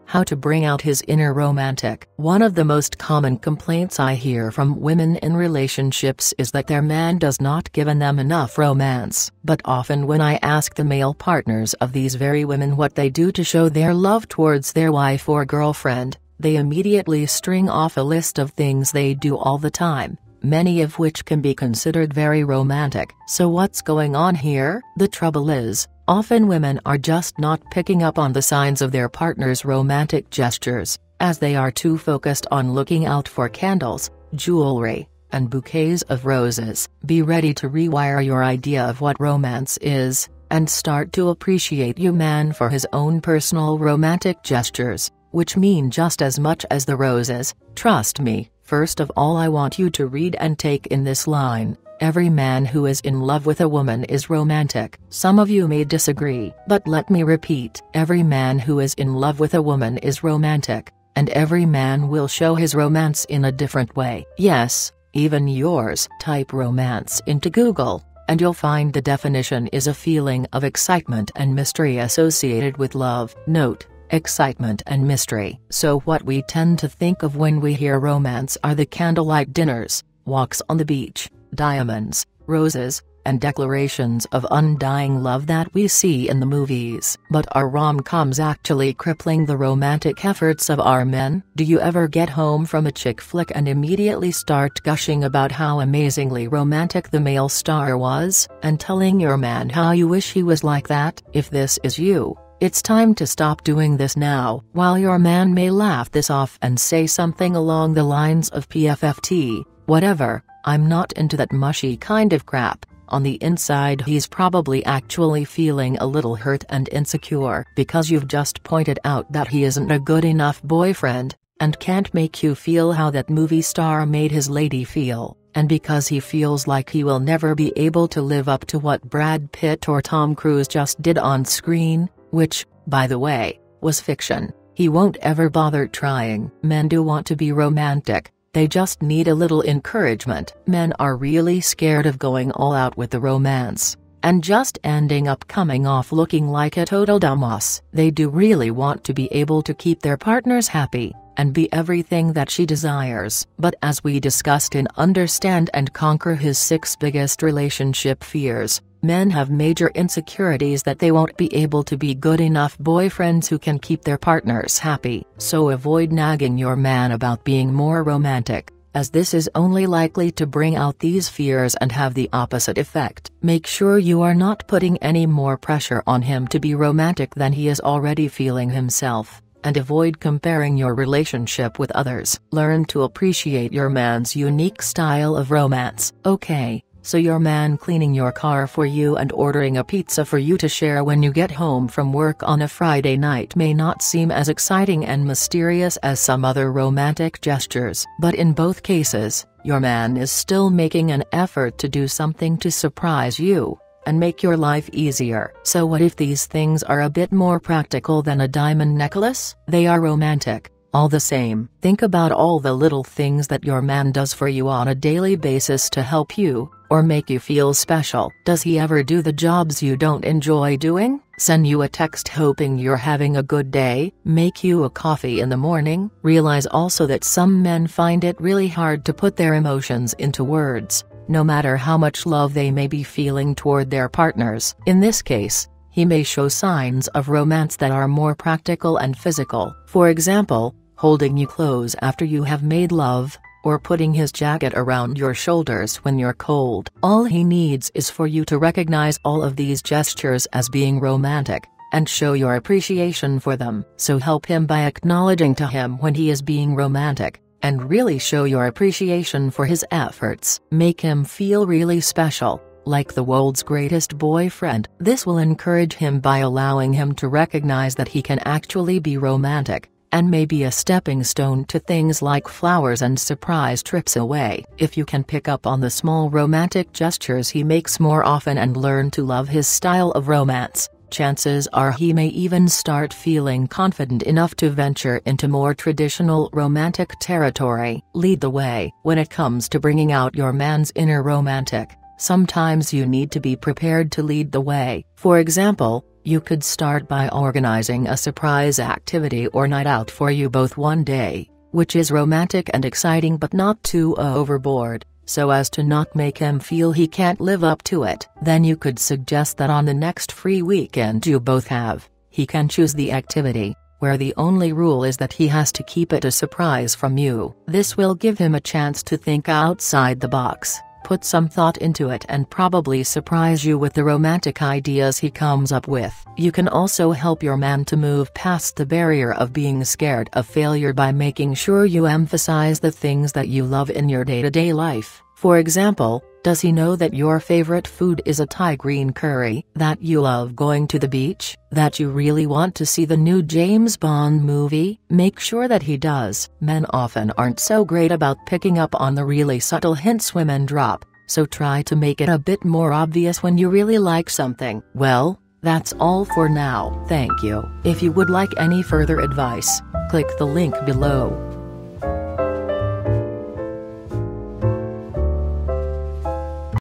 How to bring out his inner romantic. One of the most common complaints I hear from women in relationships is that their man does not give them enough romance. But often when I ask the male partners of these very women what they do to show their love towards their wife or girlfriend, they immediately string off a list of things they do all the time, many of which can be considered very romantic. So what's going on here? The trouble is, often women are just not picking up on the signs of their partner's romantic gestures, as they are too focused on looking out for candles, jewelry, and bouquets of roses. Be ready to rewire your idea of what romance is, and start to appreciate your man for his own personal romantic gestures, which mean just as much as the roses. Trust me. First of all, I want you to read and take in this line: every man who is in love with a woman is romantic. Some of you may disagree, but let me repeat: every man who is in love with a woman is romantic, and every man will show his romance in a different way. Yes, even yours. Type romance into Google, and you'll find the definition is a feeling of excitement and mystery associated with love. Note: excitement and mystery. So what we tend to think of when we hear romance are the candlelight dinners, walks on the beach, diamonds, roses, and declarations of undying love that we see in the movies. But are rom-coms actually crippling the romantic efforts of our men? Do you ever get home from a chick flick and immediately start gushing about how amazingly romantic the male star was, and telling your man how you wish he was like that? If this is you, it's time to stop doing this now. While your man may laugh this off and say something along the lines of PFFT, whatever, I'm not into that mushy kind of crap, on the inside he's probably actually feeling a little hurt and insecure because you've just pointed out that he isn't a good enough boyfriend, and can't make you feel how that movie star made his lady feel, and because he feels like he will never be able to live up to what Brad Pitt or Tom Cruise just did on screen, which, by the way, was fiction. He won't ever bother trying. Men do want to be romantic, they just need a little encouragement. Men are really scared of going all out with the romance, and just ending up coming off looking like a total dumbass. They do really want to be able to keep their partners happy, and be everything that she desires. But as we discussed in Understand and Conquer His 6 Biggest Relationship Fears, men have major insecurities that they won't be able to be good enough boyfriends who can keep their partners happy. So avoid nagging your man about being more romantic, as this is only likely to bring out these fears and have the opposite effect. Make sure you are not putting any more pressure on him to be romantic than he is already feeling himself, and avoid comparing your relationship with others. Learn to appreciate your man's unique style of romance. Okay, so your man cleaning your car for you and ordering a pizza for you to share when you get home from work on a Friday night may not seem as exciting and mysterious as some other romantic gestures. But in both cases, your man is still making an effort to do something to surprise you, and make your life easier. So what if these things are a bit more practical than a diamond necklace? They are romantic, all the same. Think about all the little things that your man does for you on a daily basis to help you, or make you feel special. Does he ever do the jobs you don't enjoy doing? Send you a text hoping you're having a good day? Make you a coffee in the morning? Realize also that some men find it really hard to put their emotions into words, no matter how much love they may be feeling toward their partners. In this case, he may show signs of romance that are more practical and physical. For example, holding you close after you have made love, or putting his jacket around your shoulders when you're cold. All he needs is for you to recognize all of these gestures as being romantic, and show your appreciation for them. So help him by acknowledging to him when he is being romantic, and really show your appreciation for his efforts. Make him feel really special, like the world's greatest boyfriend. This will encourage him by allowing him to recognize that he can actually be romantic, and may be a stepping stone to things like flowers and surprise trips away. If you can pick up on the small romantic gestures he makes more often and learn to love his style of romance, chances are he may even start feeling confident enough to venture into more traditional romantic territory. Lead the way. When it comes to bringing out your man's inner romantic, sometimes you need to be prepared to lead the way. For example, You could start by organizing a surprise activity or night out for you both one day, which is romantic and exciting but not too overboard, so as to not make him feel he can't live up to it. Then you could suggest that on the next free weekend you both have, he can choose the activity, where the only rule is that he has to keep it a surprise from you. This will give him a chance to think outside the box, put some thought into it, and probably surprise you with the romantic ideas he comes up with. You can also help your man to move past the barrier of being scared of failure by making sure you emphasize the things that you love in your day-to-day life. For example, does he know that your favorite food is a Thai green curry, that you love going to the beach, that you really want to see the new James Bond movie? Make sure that he does. Men often aren't so great about picking up on the really subtle hints women drop, so try to make it a bit more obvious when you really like something. Well, that's all for now. Thank you. If you would like any further advice, click the link below.